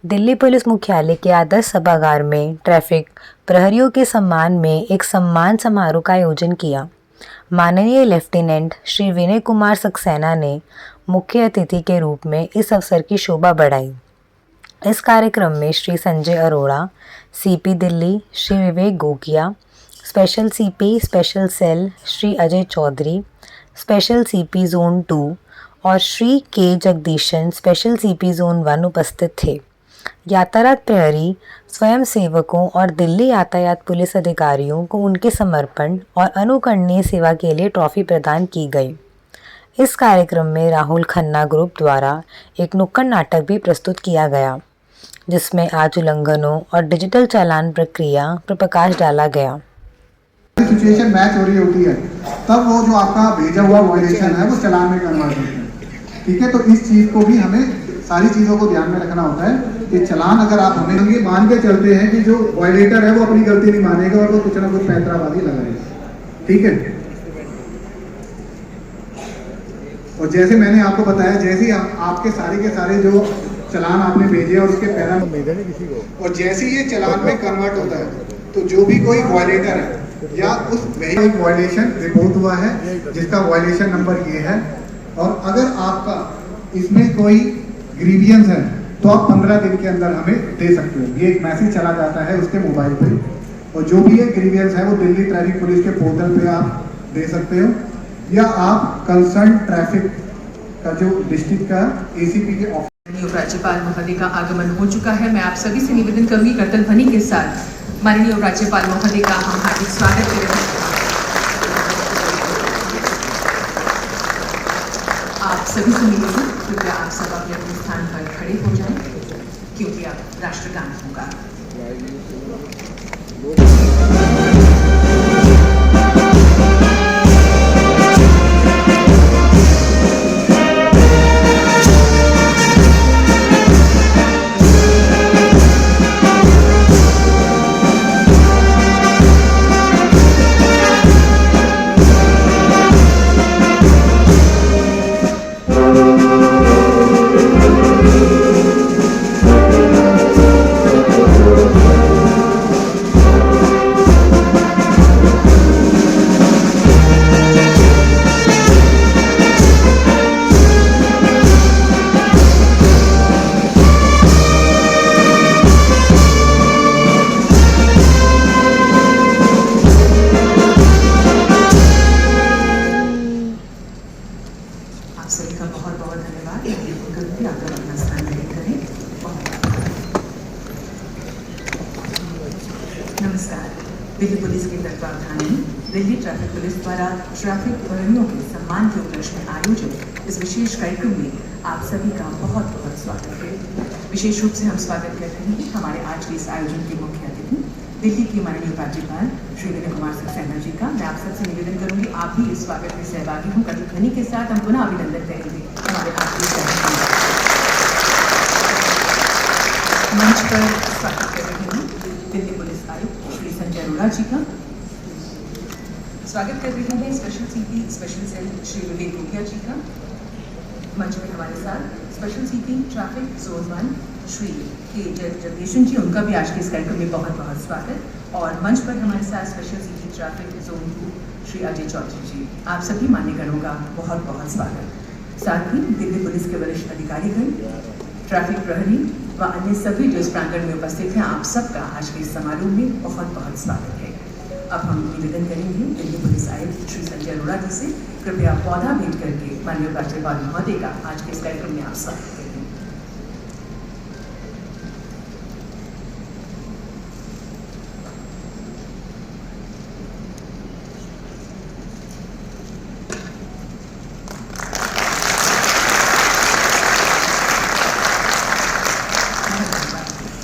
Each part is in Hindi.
दिल्ली पुलिस मुख्यालय के आदर्श सभागार में ट्रैफिक प्रहरियों के सम्मान में एक सम्मान समारोह का आयोजन किया। माननीय लेफ्टिनेंट श्री विनय कुमार सक्सेना ने मुख्य अतिथि के रूप में इस अवसर की शोभा बढ़ाई। इस कार्यक्रम में Shri Sanjay Arora, CP Delhi, Shri Vivek Gokia, special CP special cell Shri Ajay Chaudhary, special CP zone 2 और Shri K Jagadeesan special CP zone 1 उपस्थित थे। यातायात प्रहरी, स्वयं सेवकों और दिल्ली यातायात पुलिस अधिकारियों को उनके समर्पण और अनुकरणीय सेवा के लिए ट्रॉफी प्रदान की गई। इस कार्यक्रम में राहुल खन्ना ग्रुप द्वारा एक नुक्कड़ नाटक भी प्रस्तुत किया गया, जिसमें आज उल्लंघनों और डिजिटल चालान प्रक्रिया पर प्रकाश डाला गया। सिचुएशन मैच हो रही होती है तब वो जो आपका भेजा हुआ वायलेशन है वो चालान में कन्वर्ट होता है। ठीक है, तो इस चीज को भी हमें सारी चीजों को ध्यान में रखना होता है कि चालान अगर आप हमें ये मान के चलते हैं कि जो वायलेटर है वो अपनी गलती नहीं मानेगा और वो कुछ ना कुछ पैंतराबाजी लगाएगा। ठीक है, और जैसे मैंने आपको बताया, जैसे ही आपके सारे के सारे जो चालान आपने भेजे और उसके पैरा और जैसे ही ये चालान में कन्वर्ट होता है तो जो भी कोई वायलेटर है या उस एक वायलेशन रिपोर्ट हुआ है जिसका वायलेशन नंबर ये है, और अगर आपका इसमें कोई ग्रीवियंस है तो आप 15 दिन के अंदर हमें दे सकते हो। ये एक मैसेज चला जाता है उसके मोबाइल पे, और जो भी एक ग्रीवियंस है वो दिल्ली ट्रैफिक पुलिस के पोर्टल पे आप दे सकते हो, या आप कंसर्न ट्रैफिक का जो डिस्ट्रिक्ट का एसीपी के ऑफिस। राज्यपाल महोदय का आगमन हो चुका है। मैं आप सभी से निवेदन करूंगी कर्तन ध्वनि के साथ माननीय राज्यपाल महोदय का हम हार्दिक स्वागत करें। आप सभी से निवेदन, कृपया आप सब अपने अपने स्थान पर खड़े हो जाएं, क्योंकि अब राष्ट्रगान होगा। नमस्कार। दिल्ली पुलिस के तत्वावधान में दिल्ली ट्रैफिक पुलिस द्वारा ट्रैफिक प्रहरियों के सम्मान के उपलक्ष्य में आयोजित इस विशेष कार्यक्रम में आप सभी का बहुत बहुत स्वागत है। विशेष रूप से हम स्वागत कर रहे हैं हमारे आज के इस आयोजन के मुख्य अतिथि दिल्ली के माननीय राज्यपाल श्री विनय कुमार सक्सेना जी का। मैं आप सबसे निवेदन करूंगी आप भी इस स्वागत में सहभागी हों। कर्तन ध्वनि के साथ हम पुनः अभिनंदन करेंगे हमारे आज के इस मंच पर स्वागत कर रहे हैं दिल्ली पुलिस आयुक्त श्री संजय अरोड़ा जी का। स्वागत कर रहे हैं special CP special cell Shri Vivek Gokia ji का। मंच में हमारे साथ special CP traffic zone 1 Shri K Jagadeesan जी, उनका भी आज के इस कार्यक्रम में बहुत बहुत स्वागत। और मंच पर हमारे साथ special CP traffic zone 2 Shri Ajay Chaudhary ji, आप सभी मान्यगणों का बहुत बहुत स्वागत। साथ ही दिल्ली पुलिस के वरिष्ठ अधिकारीगण, ट्रैफिक प्रहरी व अन्य सभी जो इस प्रांगण में उपस्थित हैं, आप सबका आज के इस समारोह में बहुत बहुत स्वागत है। अब हम निवेदन करेंगे दिल्ली पुलिस आयुक्त श्री संजय अरोड़ा जी से, कृपया पौधा भेंट करके माननीय राज्यपाल महोदय का आज के इस कार्यक्रम में आप स्वागत करें।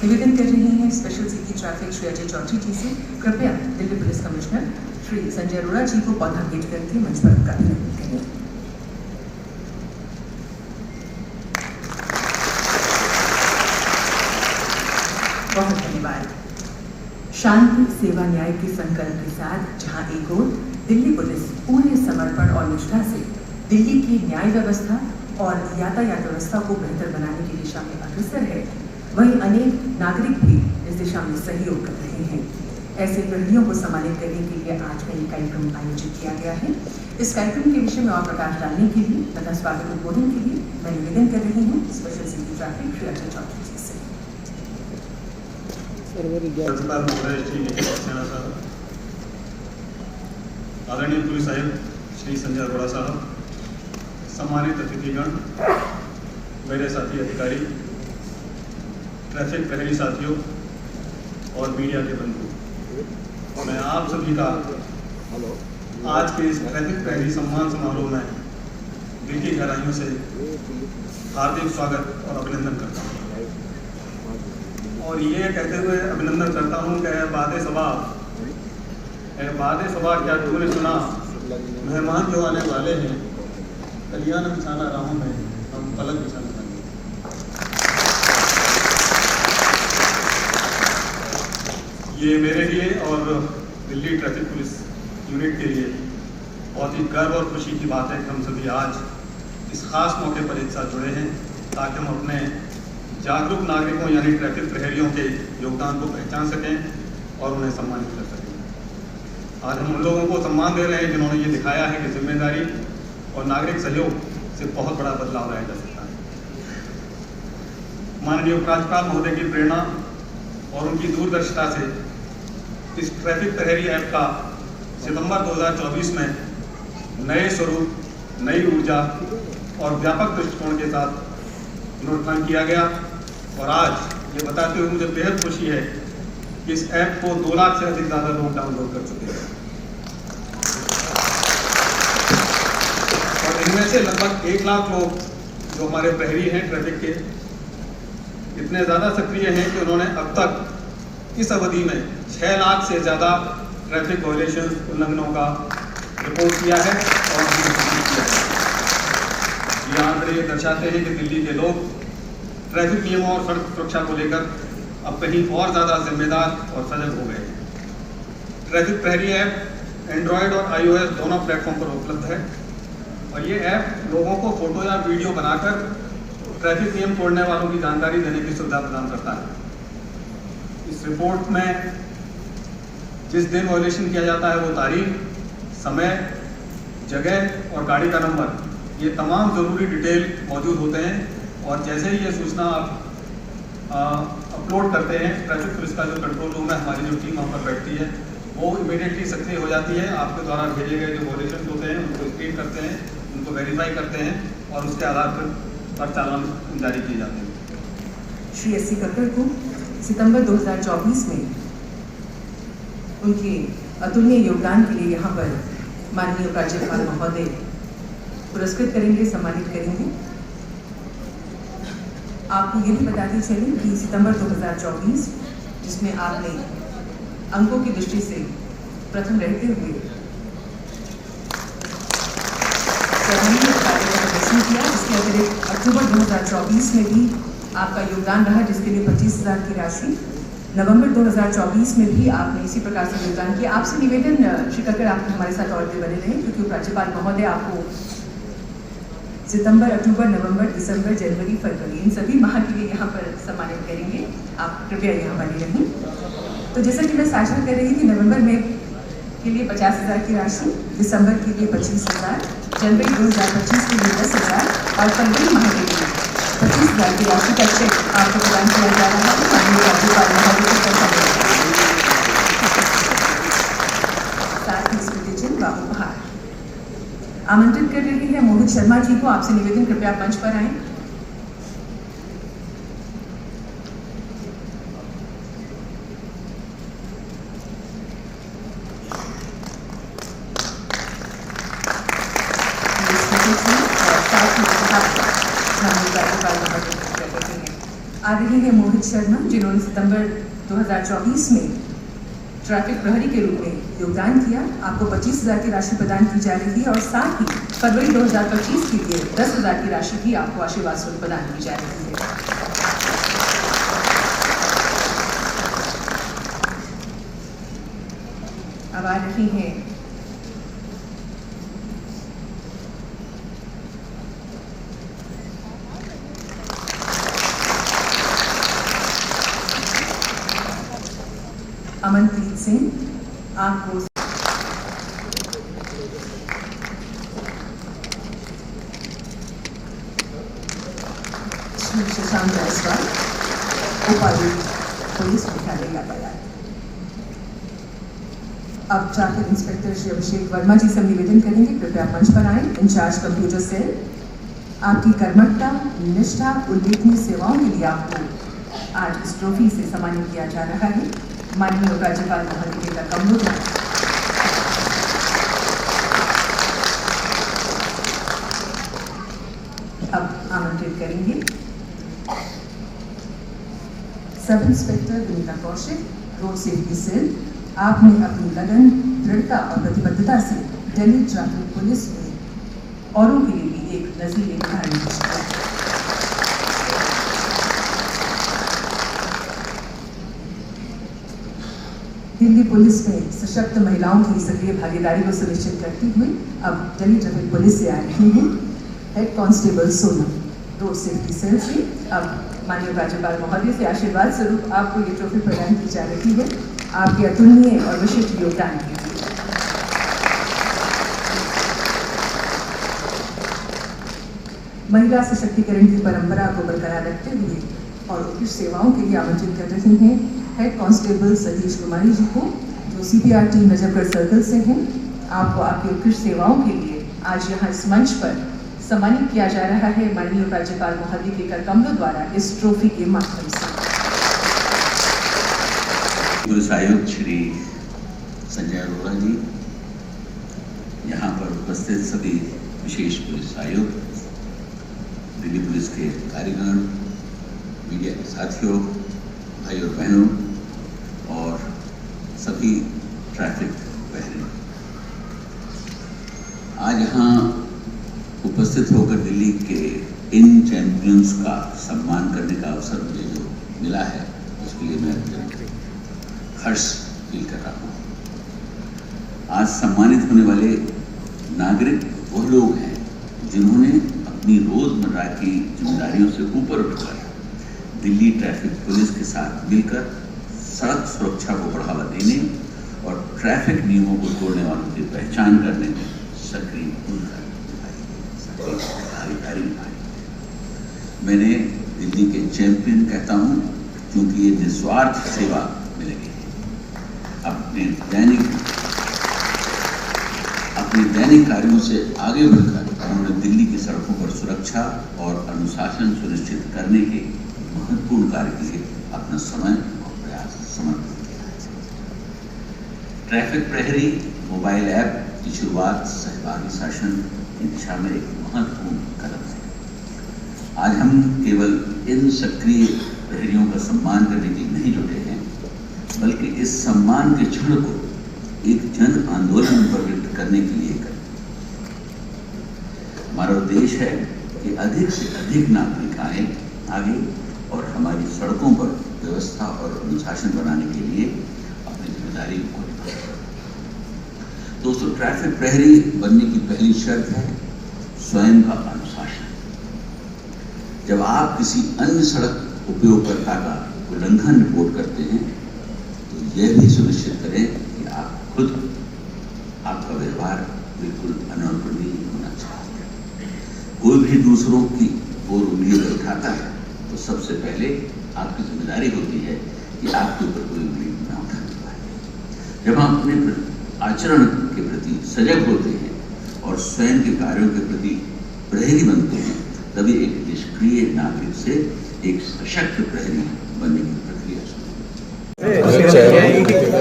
निवेदन कर रहे हैं special CP traffic Shri Ajay Chaudhary ji से, कृपया दिल्ली पुलिस कमिश्नर श्री संजय अरोड़ा जी को पौधा भेंट करके मंच पर उनका अभिनंदन करें। बहुत धन्यवाद। शांति, सेवा, न्याय के संकल्प के साथ जहां एक ओर दिल्ली पुलिस पूरे समर्पण और निष्ठा से दिल्ली की न्याय व्यवस्था और यातायात व्यवस्था को बेहतर बनाने की दिशा में अग्रसर है, वहीं अनेक नागरिक भी इस दिशा में सहयोग कर रहे हैं। ऐसे प्रहरियों को सम्मानित करने के लिए आज का ये कार्यक्रम आयोजित किया गया है। इस कार्यक्रम के विषय में और प्रकाश डालने के लिए तथा स्वागत उद्बोधन के लिए मैं निवेदन कर रही हूँ special city traffic Shri Ajay Chaudhary ji से। आदरणीय पुलिस आयुक्त श्री संजय अरोड़ा साहब, सम्मानित अतिथिगण, मेरे साथी अधिकारी, ट्रैफिक प्रहरी साथियों और मीडिया के बंधु, मैं आप सभी का आज के इस ट्रैफिक प्रहरी सम्मान समारोह में दिल की गहराइयों से हार्दिक स्वागत और अभिनंदन करता हूँ। और ये कहते हुए अभिनंदन करता हूँ कि बादे सबा क्या तूने सुना, मेहमान जो आने वाले हैं, कलियान बिछाना राहों में हम पलक बिछाना चाहेंगे। ये मेरे लिए और दिल्ली ट्रैफिक पुलिस यूनिट के लिए बहुत ही गर्व और खुशी की बात है कि हम सभी आज इस खास मौके पर एक साथ जुड़े हैं ताकि हम अपने जागरूक नागरिकों यानी ट्रैफिक प्रहरियों के योगदान को पहचान सकें और उन्हें सम्मानित कर सकें। आज हम उन लोगों को सम्मान दे रहे हैं जिन्होंने ये दिखाया है कि जिम्मेदारी और नागरिक सहयोग से बहुत बड़ा बदलाव लाया जा सकता है। माननीय उपराज्यपाल महोदय की प्रेरणा और उनकी दूरदर्शिता से इस ट्रैफिक प्रहरी ऐप का सितंबर 2024 में नए स्वरूप, नई ऊर्जा और व्यापक दृष्टिकोण के साथ पुनरुत्थान किया गया। और आज ये बताते हुए मुझे बेहद खुशी है कि इस ऐप को 2 लाख से अधिक ज़्यादा लोग डाउनलोड कर चुके हैं और इनमें से लगभग 1 लाख लोग जो हमारे प्रहरी हैं ट्रैफिक के, इतने ज़्यादा सक्रिय हैं कि उन्होंने अब तक इस अवधि में 6 लाख से ज़्यादा ट्रैफिक वायलेशन उल्लंघनों का रिपोर्ट किया है और किया है। ये आंकड़े दर्शाते हैं कि दिल्ली के लोग ट्रैफिक नियमों और सड़क सुरक्षा को लेकर अब कहीं और ज़्यादा जिम्मेदार और सजग हो गए हैं। ट्रैफिक प्रहरी ऐप एंड्रॉयड और iOS दोनों प्लेटफॉर्म पर उपलब्ध है और ये ऐप लोगों को फोटो या वीडियो बनाकर ट्रैफिक नियम तोड़ने वालों की जानकारी देने की सुविधा प्रदान करता है। इस रिपोर्ट में जिस दिन वायलेशन किया जाता है वो तारीख, समय, जगह और गाड़ी का नंबर, ये तमाम ज़रूरी डिटेल मौजूद होते हैं और जैसे ही ये सूचना आप अपलोड करते हैं, ट्रैफिक पुलिस का जो कंट्रोल रूम है, हमारी जो टीम वहाँ पर बैठती है, वो इमीडिएटली सक्रिय हो जाती है। आपके द्वारा भेजे गए जो वायलेशन होते हैं उनको स्क्रीन करते हैं, उनको वेरीफाई करते हैं और उसके आधार पर चालान जारी किए जाते हैं। श्री एस.सी. कक्कड़ को सितंबर 2024 में उनके अतुलनीय योगदान के लिए यहाँ पर माननीय राज्यपाल महोदय पुरस्कृत करेंगे, सम्मानित करेंगे। आपको ये भी बताते चलें कि सितंबर 2024 जिसमें आपने अंकों की दृष्टि से प्रथम रहते हुए सराहनीय कार्य का प्रदर्शन किया, इसके अतिरिक्त अक्टूबर 2024 में भी आपका योगदान रहा जिसके लिए 25,000 की राशि, नवंबर 2024 में भी आपने इसी प्रकार से योगदान किया। आपसे निवेदन श्री कक्कड़ आप हमारे साथ और भी बने रहें क्योंकि उपराज्यपाल महोदय आपको सितंबर, अक्टूबर, नवंबर, दिसंबर, जनवरी, फरवरी इन सभी माह के लिए यहाँ पर सम्मानित करेंगे। आप कृपया यहाँ बने रहें। तो जैसा कि मैं साझा कर रही थी, नवंबर में के लिए 50,000 की राशि, दिसंबर के लिए 25,000, जनवरी 2025 के लिए 10,000 और फरवरी माह के लिए 25,000 की राशि का चेक आपको प्रदान किया जा रहा है। माननीय राज्यपाल महोदय की तरफ से साथ ही स्मृति चिन्ह व उपहार आमंत्रित कर रही है मोहित शर्मा जी को। आपसे निवेदन कृपया मंच पर आएं। आ रही है मोहित शर्मा जिन्होंने सितंबर 2024 में ट्रैफिक प्रहरी के रूप में योगदान किया। आपको 25,000 की राशि प्रदान की जा रही है और साथ ही फरवरी 2025 के लिए 10,000 की राशि भी आपको आशीर्वाद स्वरूप प्रदान की जा रही है। अब आ रही है आपको श्री शशांक जायसवाल, उपायुक्त पुलिस मुख्यालय यातायात। अब ट्रैफिक इंस्पेक्टर श्री अभिषेक वर्मा जी से हम निवेदन करेंगे, कृपया मंच पर आएं। इंचार्ज कंप्यूटर सेल, आपकी कर्मठता, निष्ठा, उल्लेखनीय सेवाओं के लिए आपको आज इस ट्रॉफी से सम्मानित किया जा रहा है। माननीय राज्यपाल महोदय का कमलों अब आमंत्रित करेंगे sub inspector Vinita Kaushik, road safety cell. आपने अपनी लगन, दृढ़ता और प्रतिबद्धता से दिल्ली ट्रैफिक पुलिस में औरों के लिए भी एक नजीर उदाहरण पेश किया। दिल्ली पुलिस में सशक्त महिलाओं की सक्रिय भागीदारी को सुनिश्चित करते हुए अब दिल्ली ट्रैफिक पुलिस से आ रही हैं head constable Sonam, road safety cell से। अब माननीय राज्यपाल महोदय से आशीर्वाद स्वरूप आपको ये ट्रॉफी प्रदान की जा रही है आपके अतुलनीय और विशिष्ट योगदान के लिए। महिला सशक्तिकरण की परंपरा को बरकरार रखते हुए और उत्कृष्ट सेवाओं के लिए आमंत्रित कर रही हैं हेड कांस्टेबल सतीश कुमारी जी को, जो CPR टीम नजफगढ़ सर्कल से हैं। आपको आपकी उत्कृष्ट सेवाओं के लिए आज यहाँ इस मंच पर सम्मानित किया जा रहा है माननीय राज्यपाल महोदय के कर कमलों द्वारा इस ट्रॉफी के माध्यम से। पुलिस आयुक्त श्री संजय अरोड़ा जी, यहाँ पर उपस्थित सभी विशेष पुलिस आयुक्त, दिल्ली पुलिस के अधिकारीगण, मीडिया के साथियों, भाई और बहनों और सभी ट्रैफिक प्रहरी, आज यहाँ उपस्थित होकर दिल्ली के इन चैंपियंस का सम्मान करने का अवसर मुझे जो मिला है उसके लिए मैं हर्ष फील कर रहा हूँ। आज सम्मानित होने वाले नागरिक वो लोग हैं जिन्होंने अपनी रोजमर्रा की जिम्मेदारियों से ऊपर उठकर दिल्ली ट्रैफिक पुलिस के साथ मिलकर सड़क सुरक्षा को बढ़ावा देने और ट्रैफिक नियमों को तोड़ने वालों की पहचान करने में सक्रिय भूमिका भागीदारी निभाई। मैंने दिल्ली के चैंपियन कहता हूँ क्योंकि ये निस्वार्थ सेवा में लगे हैं। अपने दैनिक कार्यों से आगे बढ़कर उन्होंने दिल्ली की सड़कों पर सुरक्षा और अनुशासन सुनिश्चित करने के महत्वपूर्ण कार्य के लिए अपना समय और प्रयास समर्पित किया है। ट्रैफिक प्रहरी मोबाइल ऐप की शुरुआत सहभागी शासन की दिशा में एक महत्वपूर्ण कदम है। आज हम केवल इन सक्रिय प्रहरियों का सम्मान करने के लिए नहीं जुटे हैं, बल्कि इस सम्मान के क्षण को एक जन आंदोलन में परिवर्तित करने के लिए करें। हमारा उद्देश्य है कि अधिक से अधिक नागरिक आए आगे और हमारी सड़कों पर व्यवस्था और अनुशासन बनाने के लिए अपनी जिम्मेदारी को निभाएं। दोस्तों, ट्रैफिक प्रहरी बनने की पहली शर्त है स्वयं का अनुशासन। जब आप किसी अन्य सड़क उपयोगकर्ता का उल्लंघन रिपोर्ट करते हैं तो यह भी सुनिश्चित करें कि आप खुद आपका व्यवहार बिल्कुल अनौपचारिक होना चाहिए। कोई भी दूसरों की ओर उंगली उठाता है तो सबसे पहले आपकी जिम्मेदारी होती है कि आपके ऊपर कोई उंगली न उठाने पाए। जब हम अपने आचरण के प्रति सजग होते हैं और स्वयं के कार्यों के प्रति प्रहरी बनते हैं, तभी एक निष्क्रिय नागरिक से एक सशक्त प्रहरी बनने की प्रक्रिया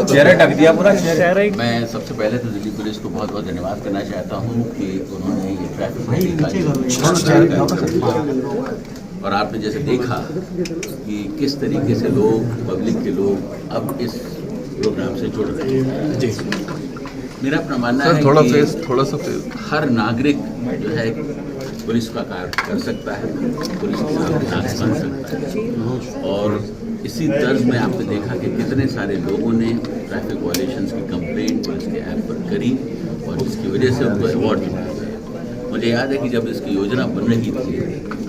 चेहरा ढक दिया पूरा चेहरा। मैं सबसे पहले तो दिल्ली पुलिस को बहुत बहुत धन्यवाद करना चाहता हूँ कि उन्होंने ये ट्रैफिक और आपने जैसे देखा कि किस तरीके से लोग, पब्लिक के लोग अब इस प्रोग्राम से जुड़ रहे हैं। मेरा अपना मानना है कि हर नागरिक जो है पुलिस का कार्य कर सकता है, पुलिस के नागरिक बन सकता है। और इसी तर्ज में आपने देखा कि कितने सारे लोगों ने ट्रैफिक वायलेशंस की कंप्लेंट पुलिस के ऐप पर करी और इसकी वजह से उनको अवार्ड मिला। मुझे याद है कि जब इसकी योजना बन रही थी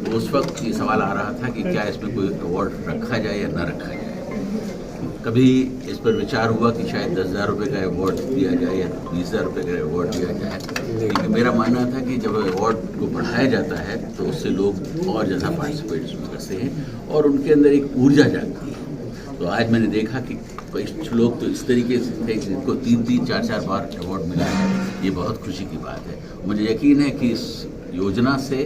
तो उस वक्त ये सवाल आ रहा था कि क्या इसमें कोई अवार्ड रखा जाए या ना रखा जाए। कभी इस पर विचार हुआ कि शायद 10,000 रुपये का अवार्ड दिया जाए या 20,000 रुपये का अवार्ड दिया जाए, लेकिन मेरा मानना था कि जब अवार्ड को बढ़ाया जाता है तो उससे लोग और ज़्यादा पार्टिसिपेट करते हैं और उनके अंदर एक ऊर्जा जागती है। तो आज मैंने देखा कि कुछ लोग तो इस तरीके से थे जिनको 3-3, 4-4 बार अवार्ड मिला है। ये बहुत खुशी की बात है। मुझे यकीन है कि इस योजना से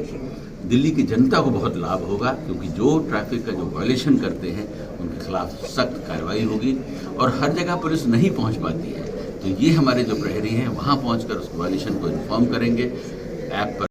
दिल्ली की जनता को बहुत लाभ होगा, क्योंकि जो ट्रैफिक का जो वायलेशन करते हैं उनके खिलाफ सख्त कार्रवाई होगी और हर जगह पुलिस नहीं पहुंच पाती है, तो ये हमारे जो प्रहरी हैं वहां पहुंचकर उस वायलेशन को इन्फॉर्म करेंगे ऐप पर।